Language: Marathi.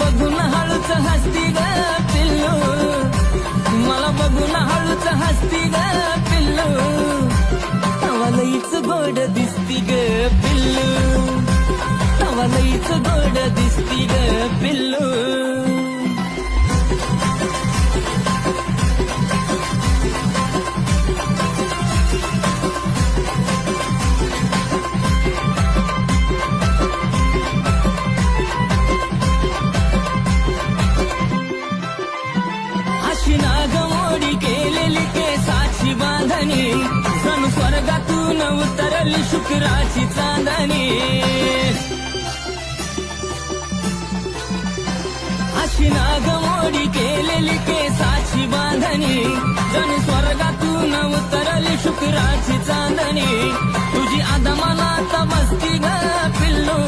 बघून हळूच हसती ग पिल्लू, मला बघून हळूच हसती ग पिल्लू, तवा लईच गोड दिसती ग पिल्लू, तवा लईच गोड दिसती ग पिल्लू. अशी नागमोडी केलेली केसाची बांधणी, जणू स्वर्गातून उतरली शुक्राची चांदणी. अशी नागमोडी केलेली केसाची बांधणी, जणू स्वर्गातून उतरली शुक्राची चांदणी. तुझी आदमानात बसती ग पिल्लू,